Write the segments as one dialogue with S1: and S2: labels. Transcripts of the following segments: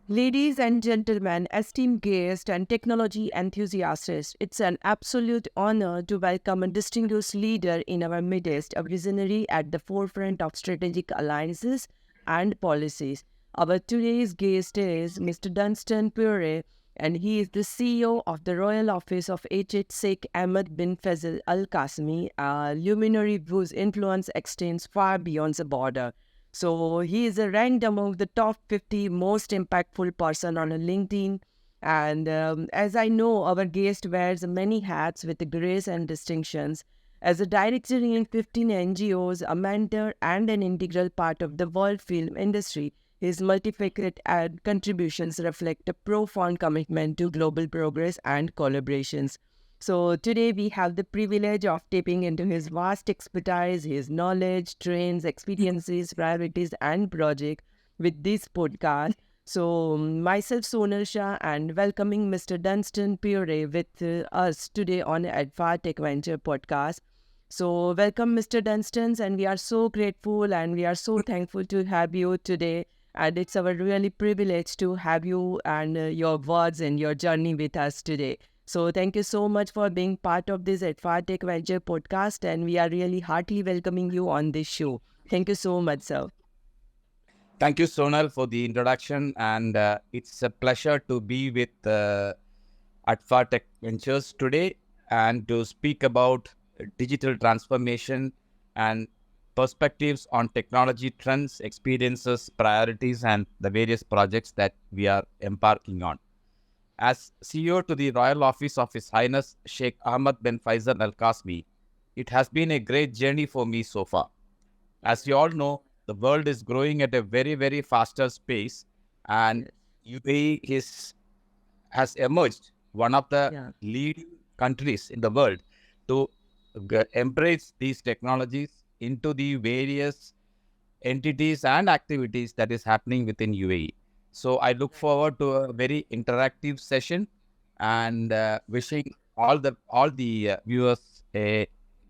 S1: Ladies and gentlemen, esteemed guests and technology enthusiasts, it's an absolute honor to welcome a distinguished leader in our midst, a visionary at the forefront of strategic alliances and policies. Our today's guest is Mr. Dunston Pereira, and he is the CEO of the Royal Office of Sheikh Ahmed bin Faisal Al Qassimi, a luminary whose influence extends far beyond the border. So he is ranked among the top 50 most impactful person on LinkedIn. And as I know, our guest wears many hats with grace and distinctions. As a director in 15 NGOs, a mentor, and an integral part of the world film industry, his multifaceted contributions reflect a profound commitment to global progress and collaborations. So today we have the privilege of tapping into his vast expertise, his knowledge, trends, experiences, priorities, and project with this podcast. So myself Sonal Shah and welcoming Mr. Dunston Pereira with us today on Adva Tech Venture podcast. So welcome Mr. Dunston, and we are so grateful and we are so thankful to have you today. And it's our really privilege to have you and your words and your journey with us today. So thank you so much for being part of this Adva Tech Venture podcast, and we are really heartily welcoming you on this show. Thank you so much, sir.
S2: Thank you, Sonal, for the introduction. And it's a pleasure to be with Adva Tech Ventures today and to speak about digital transformation and perspectives on technology trends, experiences, priorities, and the various projects that we are embarking on. As CEO to the Royal Office of His Highness Sheikh Ahmed bin Faisal Al Qasmi, it has been a great journey for me so far. As you all know, the world is growing at a very, very faster pace, and UAE has emerged one of the leading countries in the world to embrace these technologies into the various entities and activities that is happening within UAE. So I look forward to a very interactive session and wishing all the viewers a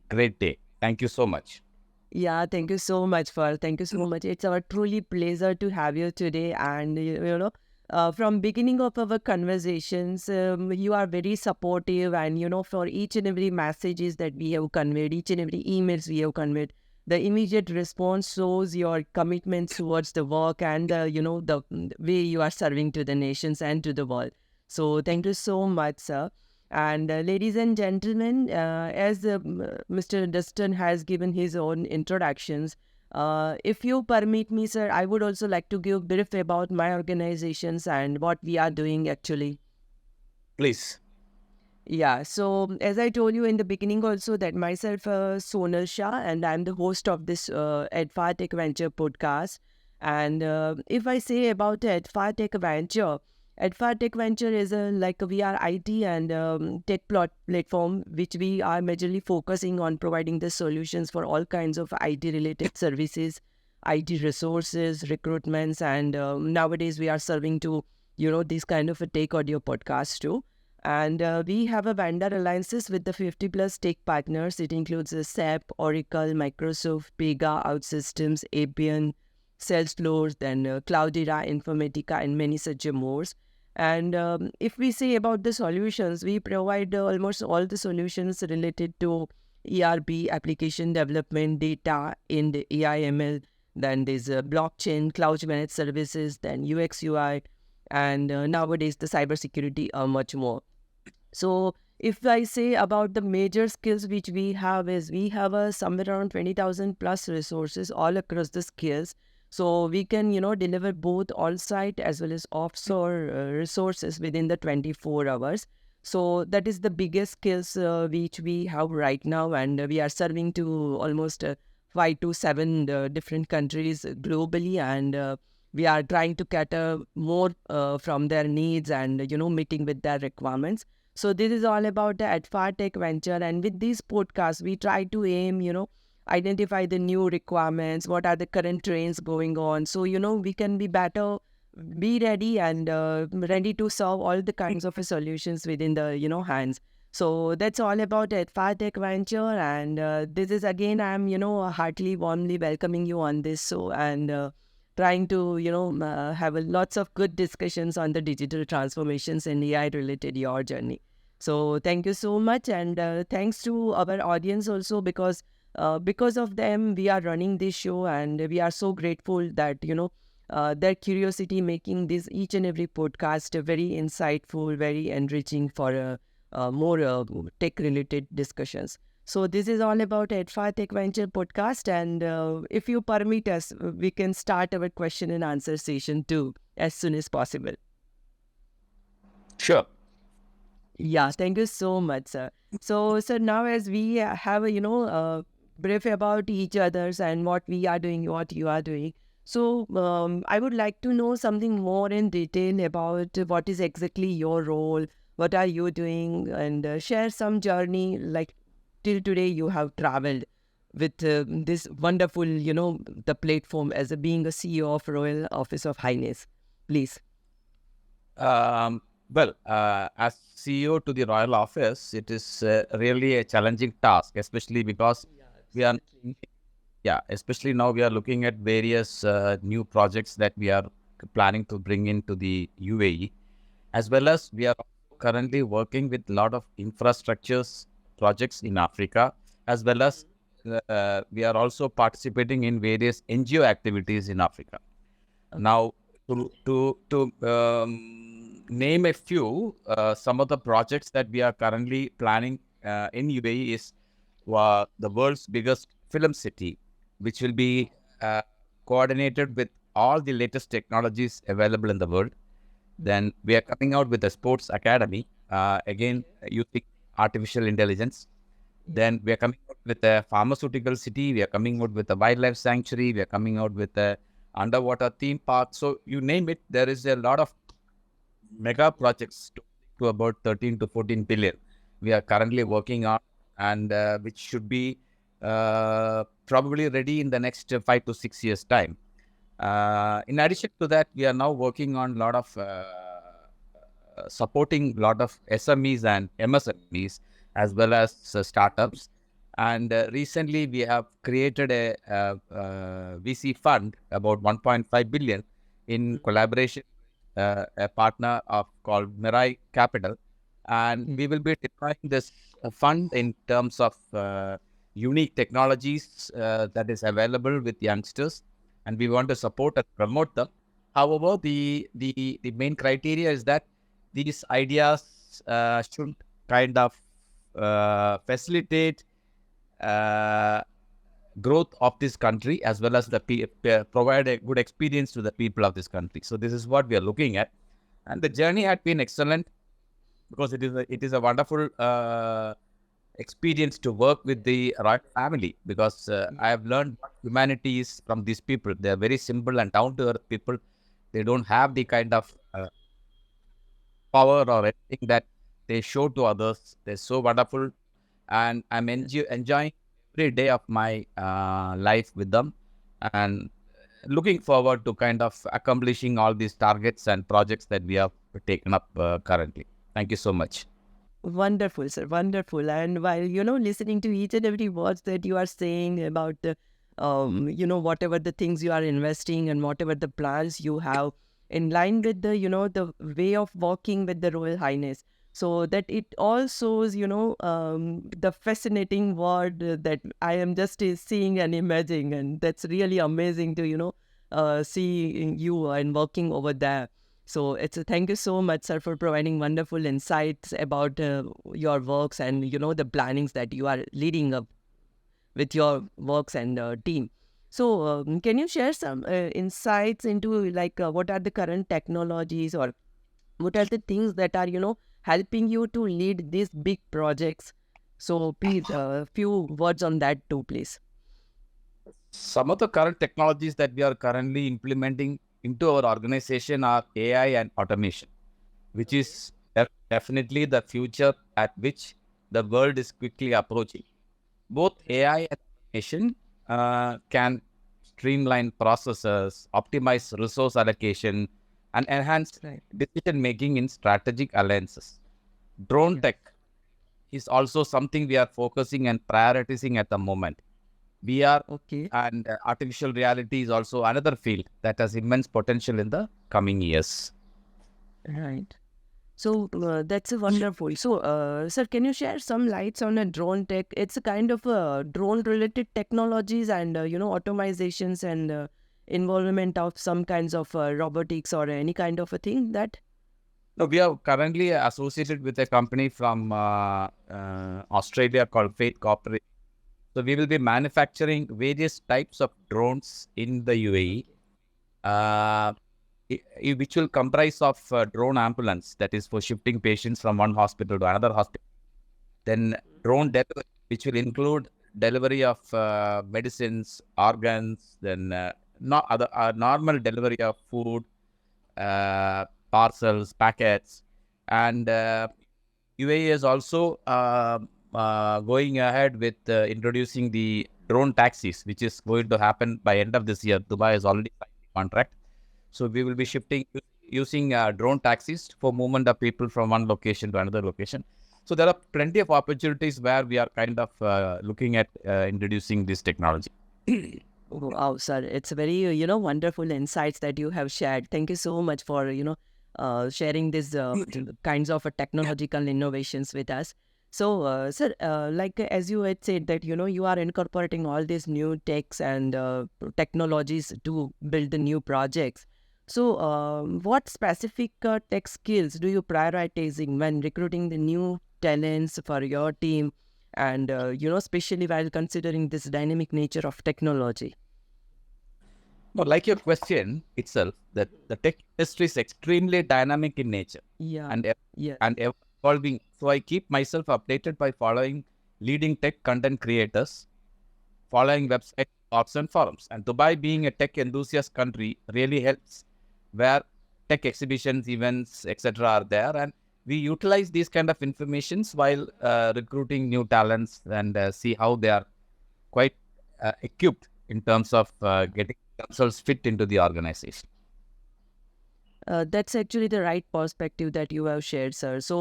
S2: great day. Thank you so much.
S1: Yeah, thank you so much thank you so much. It's our truly pleasure to have you today. And from beginning of our conversations, you are very supportive, and for each and every messages that we have conveyed, each and every emails we have conveyed, the immediate response shows your commitment towards the work and the way you are serving to the nations and to the world. So thank you so much, sir. And ladies and gentlemen, as Mr. Dustin has given his own introductions, if you permit me, sir, I would also like to give brief about my organizations and what we are doing actually.
S2: Please.
S1: Yeah, so as I told you in the beginning also that myself, Sonal Shah, and I'm the host of this Adva Tech Venture podcast. And if I say about Adva Tech Venture, Adva Tech Venture is like we are IT and tech platform, which we are majorly focusing on providing the solutions for all kinds of IT related services, IT resources, recruitments, and nowadays we are serving to, this kind of a tech audio podcast too. And we have a vendor alliances with the 50 plus tech partners. It includes SAP, Oracle, Microsoft, Pega, OutSystems, Appian, Salesforce, then Cloudera, Informatica, and many such more. And if we say about the solutions, we provide almost all the solutions related to ERP, application development, data in the AI/ML. Then there's blockchain, cloud managed services, then UX, UI, and nowadays the cybersecurity are much more. So if I say about the major skills which we have is we have somewhere around 20,000 plus resources all across the skills. So we can, deliver both on-site as well as offshore resources within the 24 hours. So that is the biggest skills which we have right now. And we are serving to almost 5 to 7 different countries globally. And we are trying to cater more from their needs and, meeting with their requirements. So this is all about the Adva Tech Venture. And with these podcasts, we try to aim, identify the new requirements, what are the current trends going on. So, we can be better, be ready and ready to solve all the kinds of solutions within the, hands. So that's all about Adva Tech Venture. And this is again, I'm, heartily, warmly welcoming you on this show. And trying to, have lots of good discussions on the digital transformations and AI related your journey. So thank you so much. And thanks to our audience also, because of them, we are running this show, and we are so grateful that, their curiosity making this each and every podcast very insightful, very enriching for more tech related discussions. So this is all about EdFa Tech Venture podcast, and if you permit us, we can start our question and answer session too as soon as possible.
S2: Sure.
S1: Yeah, thank you so much, sir. So, now as we have a brief about each others and what we are doing, what you are doing. So, I would like to know something more in detail about what is exactly your role, what are you doing, and share some journey like till today you have traveled with this wonderful, the platform as being a CEO of Royal Office of Highness. Please.
S2: As CEO to the Royal Office, it is really a challenging task, especially because we are, especially now we are looking at various new projects that we are planning to bring into the UAE, as well as we are currently working with a lot of infrastructures projects in Africa, as well as we are also participating in various NGO activities in Africa. Now, to name a few, some of the projects that we are currently planning in UAE is the world's biggest film city, which will be coordinated with all the latest technologies available in the world. Then we are coming out with a sports academy, again using artificial intelligence. Then we are coming out with a pharmaceutical city. We are coming out with a wildlife sanctuary. We are coming out with a underwater theme park. So you name it, there is a lot of mega projects to about 13 to 14 billion we are currently working on, and which should be probably ready in the next 5 to 6 years time. In addition to that, we are now working on a lot of supporting a lot of SMEs and MSMEs as well as startups. And recently we have created a VC fund about 1.5 billion in collaboration a partner of called Mirai Capital, and we will be deploying this fund in terms of unique technologies that is available with youngsters, and we want to support and promote them. However, the main criteria is that these ideas should kind of facilitate growth of this country, as well as provide a good experience to the people of this country. So this is what we are looking at, and the journey had been excellent because it is a wonderful experience to work with the royal family, because I have learned what humanity is from these people. They are very simple and down to earth people. They don't have the kind of power or anything that they show to others. They're so wonderful, and I'm enjoying every day of my life with them, and looking forward to kind of accomplishing all these targets and projects that we have taken up currently. Thank you so much.
S1: Wonderful, sir. Wonderful. And while, listening to each and every words that you are saying about the, whatever the things you are investing and whatever the plans you have in line with the, the way of working with the Royal Highness. So that it all shows, the fascinating word that I am just seeing and imagining. And that's really amazing to, see you and working over there. So it's a thank you so much, sir, for providing wonderful insights about your works and the plannings that you are leading up with your works and team. So can you share some insights into like what are the current technologies, or what are the things that are helping you to lead these big projects? So please, few words on that too, please.
S2: Some of the current technologies that we are currently implementing into our organization are AI and automation, which is definitely the future at which the world is quickly approaching. Both AI and automation can streamline processes, optimize resource allocation, and enhance decision making in strategic alliances. Drone tech is also something we are focusing and prioritizing at the moment. VR
S1: Okay.
S2: and artificial reality is also another field that has immense potential in the coming years.
S1: Right. So that's a wonderful. So, sir, can you share some lights on a drone tech? It's a kind of drone-related technologies and automizations and involvement of some kinds of robotics or any kind of a thing that.
S2: No, we are currently associated with a company from Australia called Faith Corporation. So we will be manufacturing various types of drones in the UAE, uh, which will comprise of drone ambulance, that is for shifting patients from one hospital to another hospital. Then drone delivery, which will include delivery of medicines, organs, then not other normal delivery of food, parcels, packets, and UAE is also going ahead with introducing the drone taxis, which is going to happen by end of this year. Dubai has already signed the contract, so we will be shifting using drone taxis for movement of people from one location to another location. So there are plenty of opportunities where we are kind of looking at introducing this technology.
S1: Wow, sir, it's very wonderful insights that you have shared. Thank you so much for sharing these kinds of technological innovations with us. So, sir, like as you had said that you are incorporating all these new techs and technologies to build the new projects. So, what specific tech skills do you prioritizing when recruiting the new talents for your team? And especially while considering this dynamic nature of technology.
S2: No, like your question itself, that the tech industry is extremely dynamic in nature
S1: Yeah.
S2: and
S1: Yeah.
S2: and evolving. So I keep myself updated by following leading tech content creators, following website blogs and forums. And Dubai, being a tech enthusiast country, really helps where tech exhibitions, events, etc. are there, and we utilize these kind of informations while recruiting new talents and see how they are quite equipped in terms of getting themselves fit into the organization.
S1: That's actually the right perspective that you have shared, sir. So,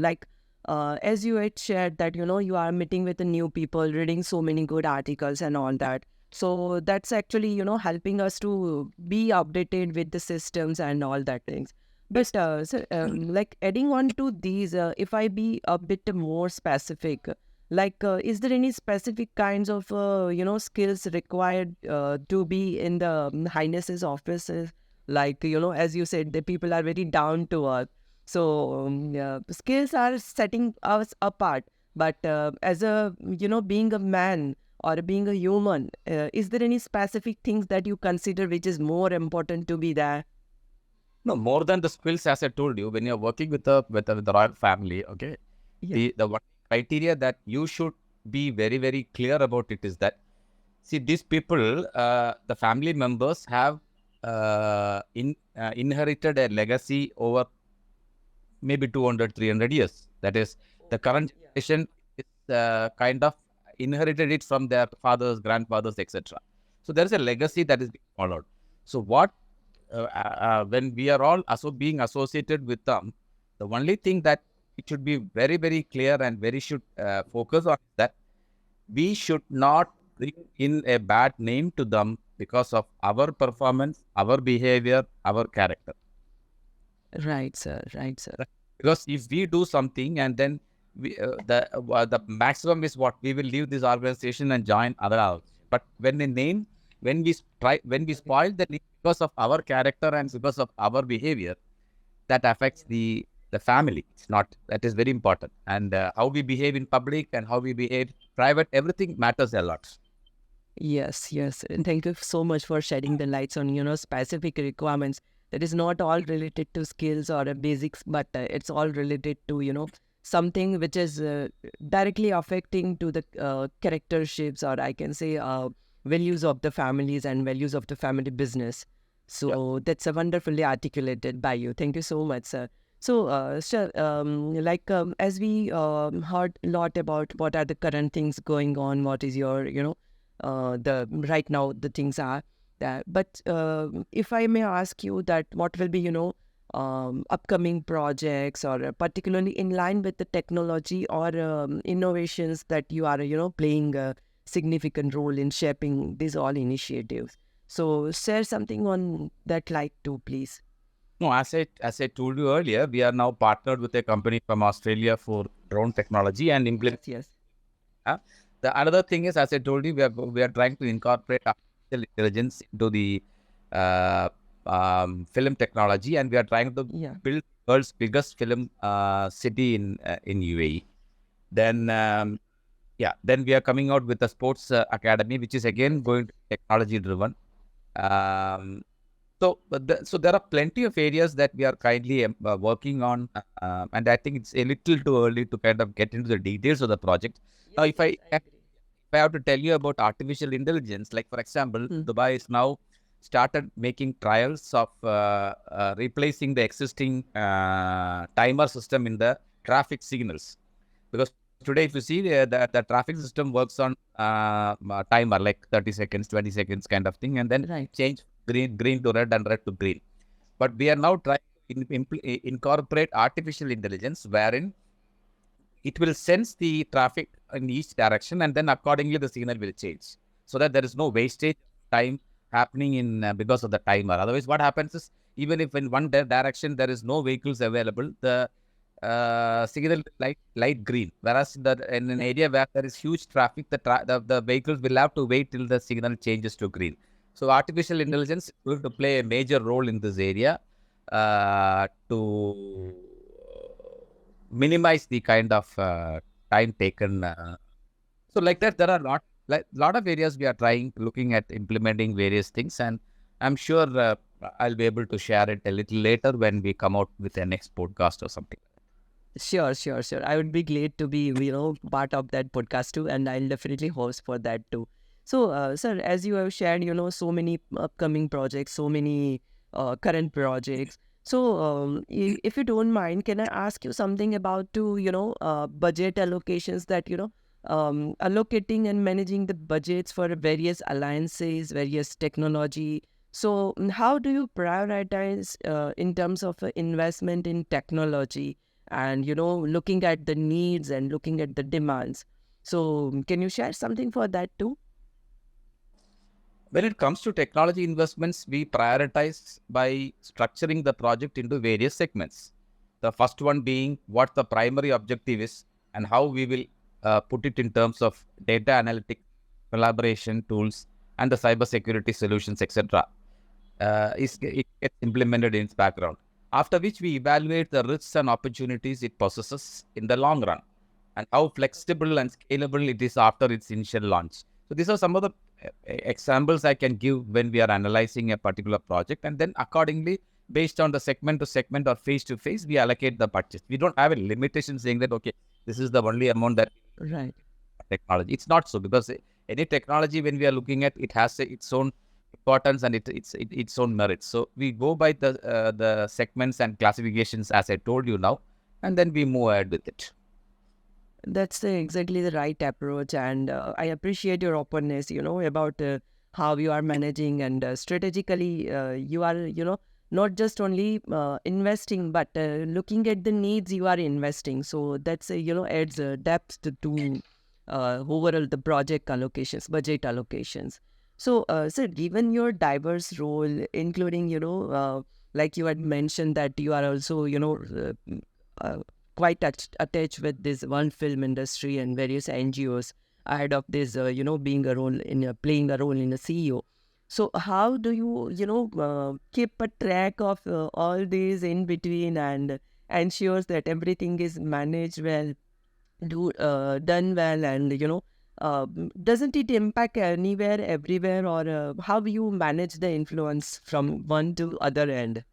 S1: like, as you had shared that, you are meeting with the new people, reading so many good articles and all that. So that's actually, helping us to be updated with the systems and all that things. But, sir, like adding on to these, if I be a bit more specific, like, is there any specific kinds of, skills required to be in the Highness's offices? Like as you said, the people are very down to earth, so yeah, skills are setting us apart, but as a being a man or being a human, is there any specific things that you consider which is more important to be there?
S2: No, more than the skills, as I told you, when you're working with the royal family, okay,
S1: Yeah.
S2: the one criteria that you should be very, very clear about it is that, see, these people, the family members have inherited a legacy over maybe 200, 300 years. That is, the current generation is kind of inherited it from their fathers, grandfathers, etc. So there is a legacy that is being followed. So when we are all being associated with them, the only thing that it should be very, very clear and very should focus on that we should not bring in a bad name to them because of our performance, our behavior, our character.
S1: Right, sir. Right, sir.
S2: Because if we do something and then the maximum is what we will leave this organization and join other outs. But when the name, when we spoil the name because of our character and because of our behavior, that affects the family. It's not, that is very important. And how we behave in public and how we behave private, everything matters a lot.
S1: Yes, yes. And thank you so much for shedding the lights on, specific requirements. That is not all related to skills or basics, but it's all related to, something which is directly affecting to the characteristics, or I can say values of the families and values of the family business. So that's wonderfully articulated by you. Thank you so much, sir. So, sir, like as we heard a lot about what are the current things going on, what is your, the right now the things are that. But if I may ask you that, what will be upcoming projects or particularly in line with the technology or innovations that you are playing significant role in shaping these all initiatives. So share something on that like too, please.
S2: No, as I told you earlier, we are now partnered with a company from Australia for drone technology and implement.
S1: Yes, yes.
S2: The another thing is, as I told you, we are trying to incorporate artificial intelligence into the uh, film technology, and we are trying to
S1: Yeah.
S2: build world's biggest film city in UAE. Then then we are coming out with a sports academy, which is again going to be technology driven. Um, so there are plenty of areas that we are kindly working on, and I think it's a little too early to kind of get into the details of the project. Now,
S1: Yes, yes, I agree.
S2: if I have to tell you about artificial intelligence, like for example,
S1: Hmm.
S2: Dubai is now started making trials of replacing the existing timer system in the traffic signals. Because today, if you see the traffic system works on timer, like 30 seconds, 20 seconds kind of thing, and then
S1: Right.
S2: change green to red and red to green. But we are now trying to incorporate artificial intelligence, wherein it will sense the traffic in each direction, and then accordingly the signal will change, so that there is no wastage time happening in because of the timer. Otherwise, what happens is, even if in one direction there is no vehicles available, the signal light green, whereas in an area where there is huge traffic, the vehicles will have to wait till the signal changes to green. So artificial intelligence is going to play a major role in this area to minimize the kind of time taken. So like that, there are lot of areas we are looking at implementing various things, and I'm sure I'll be able to share it a little later when we come out with a next podcast or something.
S1: Sure, sure, sure. I would be glad to be, part of that podcast too, and I'll definitely host for that too. So, sir, as you have shared, so many upcoming projects, so many current projects. So, if you don't mind, can I ask you something about budget allocations that, allocating and managing the budgets for various alliances, various technology. So, how do you prioritize in terms of investment in technology? And looking at the needs and looking at the demands. So can you share something for that too?
S2: When it comes to technology investments, we prioritize by structuring the project into various segments. The first one being what the primary objective is and how we will put it in terms of data analytic, collaboration tools, and the cybersecurity solutions, etc. It gets implemented in its background. After which we evaluate the risks and opportunities it possesses in the long run, and how flexible and scalable it is after its initial launch. So these are some of the examples I can give when we are analyzing a particular project, and then accordingly, based on the segment to segment or phase to phase, we allocate the budget. We don't have a limitation saying that, okay, this is the only amount that
S1: Right.
S2: technology. It's not so, because any technology, when we are looking at, it has its own importance and its own merits. So we go by the segments and classifications as I told you now, and then we move ahead with it.
S1: That's exactly the right approach. And I appreciate your openness, about how you are managing and strategically you are, not just only investing, but looking at the needs you are investing. So that's, adds depth to overall the project allocations, budget allocations. So, sir, given your diverse role, including, like you had mentioned that you are also, uh, quite attached with this one film industry and various NGOs ahead of this, being a role in playing a role in a CEO. So how do you, keep a track of all these in between and ensures that everything is managed well, done well, and doesn't it impact anywhere, everywhere, or how you manage the influence from one to other end?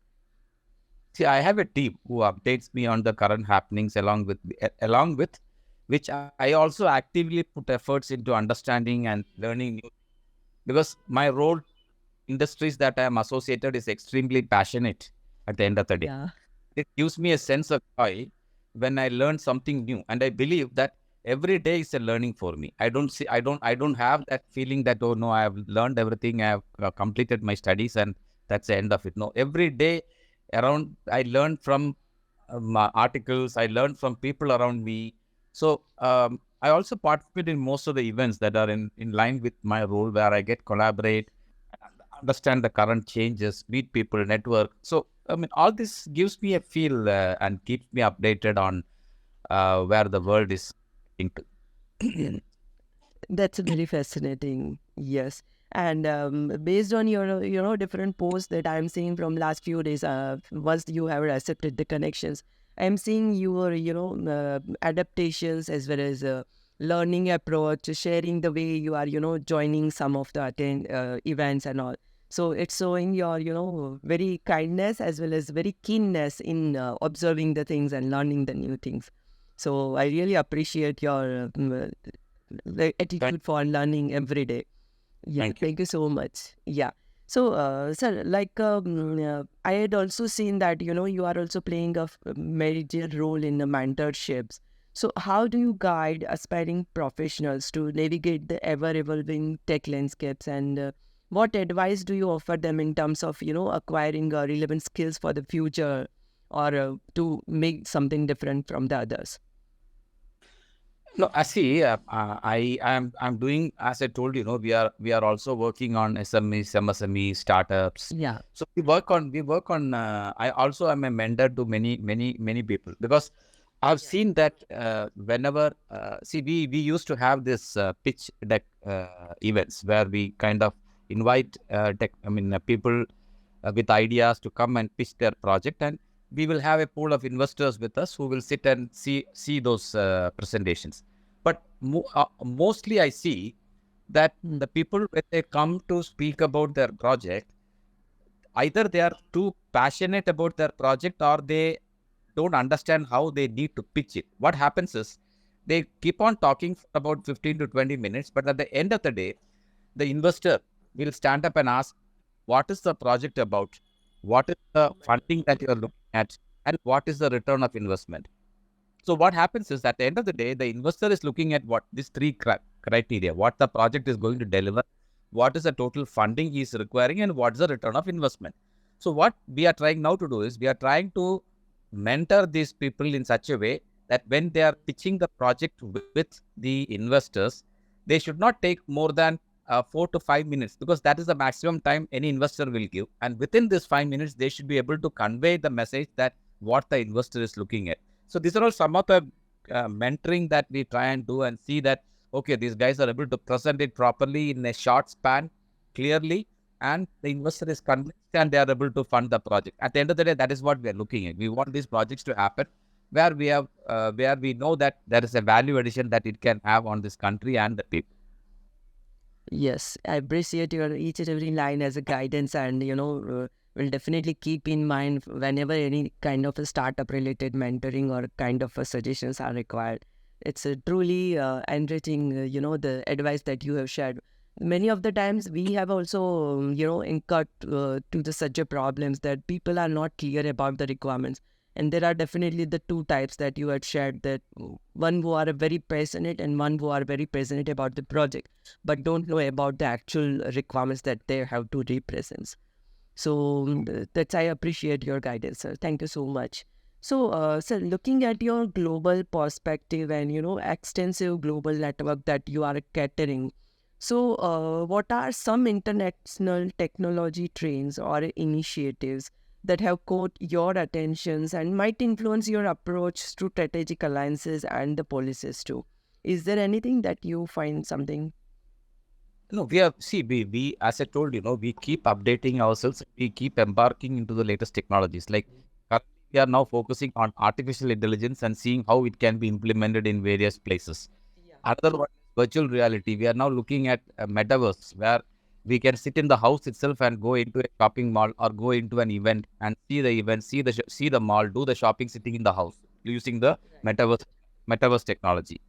S2: See, I have a team who updates me on the current happenings along with which I also actively put efforts into understanding and learning new, because my role industries that I am associated is extremely passionate at the end of the day.
S1: Yeah.
S2: It gives me a sense of joy when I learn something new, and I believe that every day is a learning for me. I don't have that feeling that, oh no, I have learned everything, I have completed my studies, and that's the end of it. No, every day around I learn from articles, I learn from people around me. So I also participate in most of the events that are in line with my role, where I get collaborate, understand the current changes, meet people, network. So, I mean, all this gives me a feel and keeps me updated on where the world is into.
S1: That's very fascinating. Yes. And based on your, different posts that I'm seeing from last few days, once you have accepted the connections, I'm seeing your, adaptations as well as learning approach, sharing the way you are, joining some of the events and all. So it's showing your, very kindness as well as very keenness in observing the things and learning the new things. So I really appreciate your the
S2: Thank,
S1: attitude for learning every day. Yeah,
S2: thank you.
S1: thank you so much. Yeah. So, sir, like I had also seen that you are also playing a major role in the mentorships. So, how do you guide aspiring professionals to navigate the ever-evolving tech landscapes, and what advice do you offer them in terms of acquiring relevant skills for the future, or to make something different from the others?
S2: No, I see. I'm doing, as I told you, we are also working on SMEs, MSME startups.
S1: Yeah.
S2: So we work on. I also am a mentor to many people, because I've seen that whenever see, we used to have this pitch deck events, where we kind of invite people with ideas to come and pitch their project, and we will have a pool of investors with us who will sit and see those presentations. But mostly I see that the people, when they come to speak about their project, either they are too passionate about their project, or they don't understand how they need to pitch it. What happens is, they keep on talking for about 15 to 20 minutes, but at the end of the day, the investor will stand up and ask, what is the project about? What is the funding that you are looking at? And what is the return of investment? So what happens is, at the end of the day, the investor is looking at what these three criteria: what the project is going to deliver, what is the total funding he is requiring, and what is the return of investment. So what we are trying now to do is, we are trying to mentor these people in such a way that when they are pitching the project with the investors, they should not take more than 4 to 5 minutes, because that is the maximum time any investor will give. And within this 5 minutes, they should be able to convey the message that what the investor is looking at. So these are all some of the mentoring that we try and do, and see that, okay, these guys are able to present it properly in a short span, clearly, and the investor is convinced, and they are able to fund the project. At the end of the day, that is what we are looking at. We want these projects to happen where where we know that there is a value addition that it can have on this country and the people.
S1: Yes, I appreciate your each and every line as a guidance, and will definitely keep in mind whenever any kind of a startup related mentoring or kind of a suggestions are required. It's truly enriching, the advice that you have shared. Many of the times we have also, incurred to the such a problems that people are not clear about the requirements. And there are definitely the two types that you had shared, that one who are very passionate and one who are very passionate about the project but don't know about the actual requirements that they have to represent. So that's, I appreciate your guidance, sir. Thank you so much. So, sir, looking at your global perspective and extensive global network that you are catering, so what are some international technology trends or initiatives that have caught your attentions and might influence your approach to strategic alliances and the policies too? Is there anything that you find something?
S2: No, we are, see, we, as I told you, we keep updating ourselves. We keep embarking into the latest technologies. Like, currently we are now focusing on artificial intelligence and seeing how it can be implemented in various places. Another one is virtual reality. We are now looking at a metaverse, where we can sit in the house itself and go into a shopping mall, or go into an event, see the see the mall, do the shopping sitting in the house using the metaverse technology.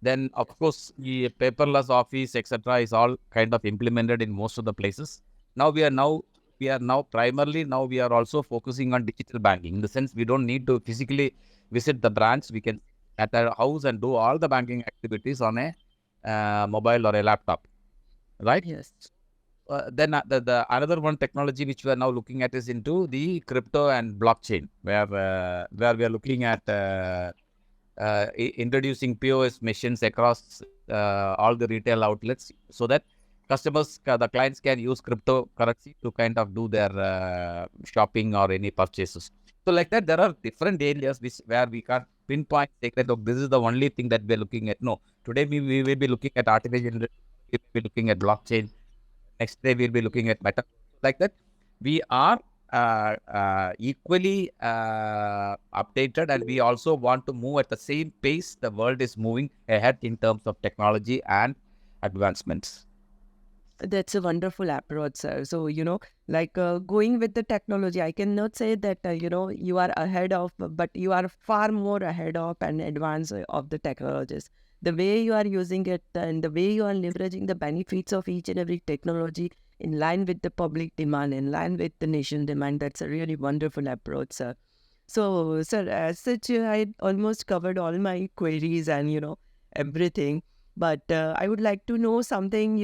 S2: Then, of course, the paperless office, etc., is all kind of implemented in most of the places. Now primarily, now we are also focusing on digital banking, in the sense we don't need to physically visit the branch. We can at our house and do all the banking activities on a mobile or a laptop, right?
S1: Yes.
S2: Then the another one technology which we are now looking at is into the crypto and blockchain, where we are looking at introducing POS machines across all the retail outlets so that customers, the clients can use cryptocurrency to kind of do their shopping or any purchases. So like that, there are different areas where we can't pinpoint, say that, look, this is the only thing that we're looking at. No, today we will be looking at artificial intelligence, we'll be looking at blockchain. Next day we'll be looking at meta. Like that, we are equally updated, and we also want to move at the same pace the world is moving ahead in terms of technology and advancements.
S1: That's a wonderful approach, sir. So, like going with the technology, I cannot say that, you are ahead of, but you are far more ahead of and advanced of the technologies. The way you are using it and the way you are leveraging the benefits of each and every technology in line with the public demand, in line with the nation demand, that's a really wonderful approach, sir. So, sir, as such, I almost covered all my queries and, everything. But I would like to know something,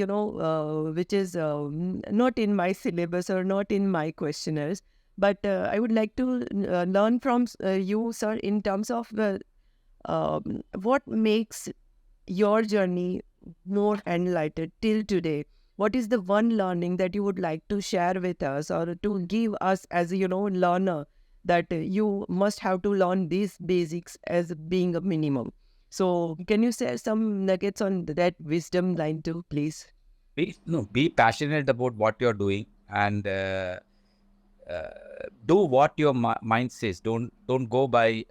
S1: which is not in my syllabus or not in my questionnaires. But I would like to learn from you, sir, in terms of what makes your journey more enlightened till today. What is the one learning that you would like to share with us or to give us as a, learner that you must have to learn these basics as being a minimum? So can you share some nuggets on that wisdom line too, please?
S2: Be passionate about what you're doing, and uh, do what your mind says. Don't go by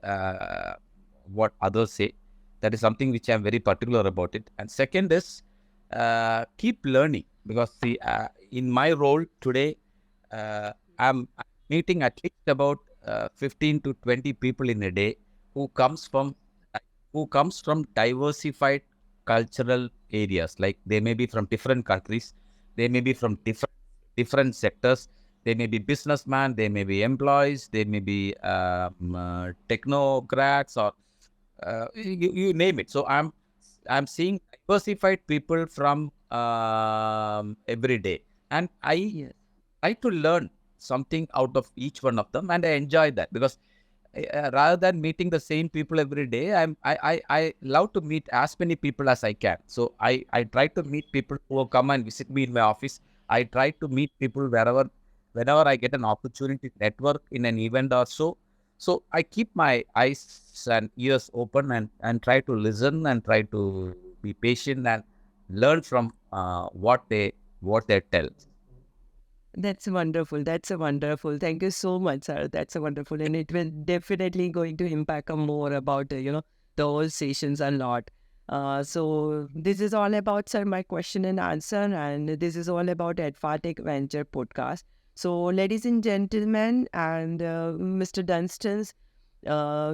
S2: what others say. That is something which I'm very particular about it. And second is keep learning, because see, in my role today, I'm meeting at least about 15 to 20 people in a day who comes from diversified cultural areas. Like they may be from different countries, they may be from different sectors, they may be businessmen, they may be employees, they may be technocrats, or you name it. So I'm seeing diversified people from every day, and I
S1: Yes.
S2: try to learn something out of each one of them, and I enjoy that, because rather than meeting the same people every day, I love to meet as many people as I can. So I try to meet people who will come and visit me in my office. I try to meet people whenever I get an opportunity to network in an event or so. So I keep my eyes and ears open, and try to listen and try to be patient and learn from what they tell.
S1: That's wonderful. That's a wonderful. Thank you so much, sir. That's a wonderful, and it will definitely going to impact more about the whole sessions a lot. So this is all about, sir, my question and answer, and this is all about Adfartech Venture podcast. So, ladies and gentlemen, and Mr. Dunstons,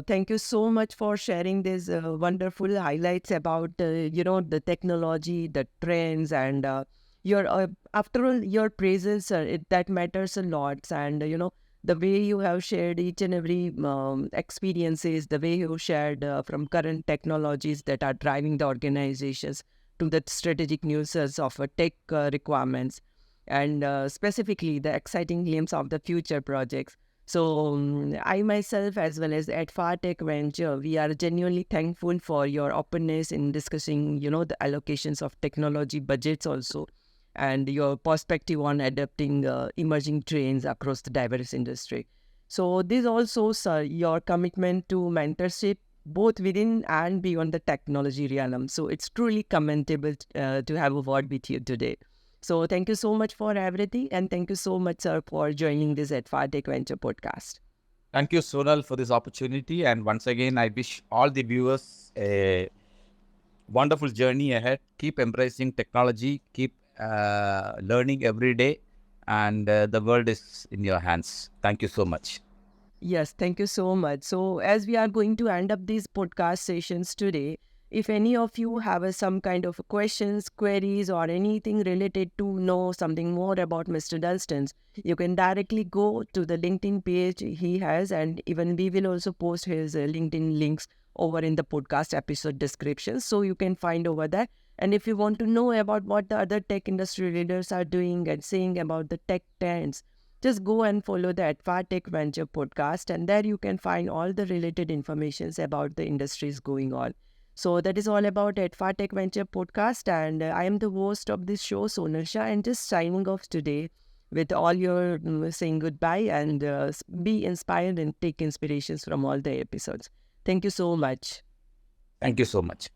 S1: thank you so much for sharing these wonderful highlights about the technology, the trends, and your after all your praises, that matters a lot. And the way you have shared each and every experiences, the way you shared from current technologies that are driving the organizations to the strategic uses of tech requirements, and specifically the exciting glimpse of the future projects. So I myself, as well as at Fartech Venture, we are genuinely thankful for your openness in discussing, the allocations of technology budgets also, and your perspective on adapting emerging trends across the diverse industry. So this also, sir, your commitment to mentorship both within and beyond the technology realm. So it's truly commendable to have a word with you today. So thank you so much for everything, and thank you so much, sir, for joining this at Fartech Venture podcast.
S2: Thank you, Sonal, for this opportunity. And once again, I wish all the viewers a wonderful journey ahead. Keep embracing technology, keep learning every day, and the world is in your hands. Thank you so much.
S1: Yes, thank you so much. So, as we are going to end up these podcast sessions today, if any of you have some kind of questions, queries, or anything related to know something more about Mr. Dunstons, you can directly go to the LinkedIn page he has, and even we will also post his LinkedIn links over in the podcast episode description, so you can find over there. And if you want to know about what the other tech industry leaders are doing and saying about the tech trends, just go and follow the Adva Tech Venture podcast, and there you can find all the related informations about the industries going on. So that is all about Adva Tech Venture podcast, and I am the host of this show, Sonal Shah, and just signing off today with all your saying goodbye, and be inspired and take inspirations from all the episodes. Thank you so much.
S2: Thank you so much.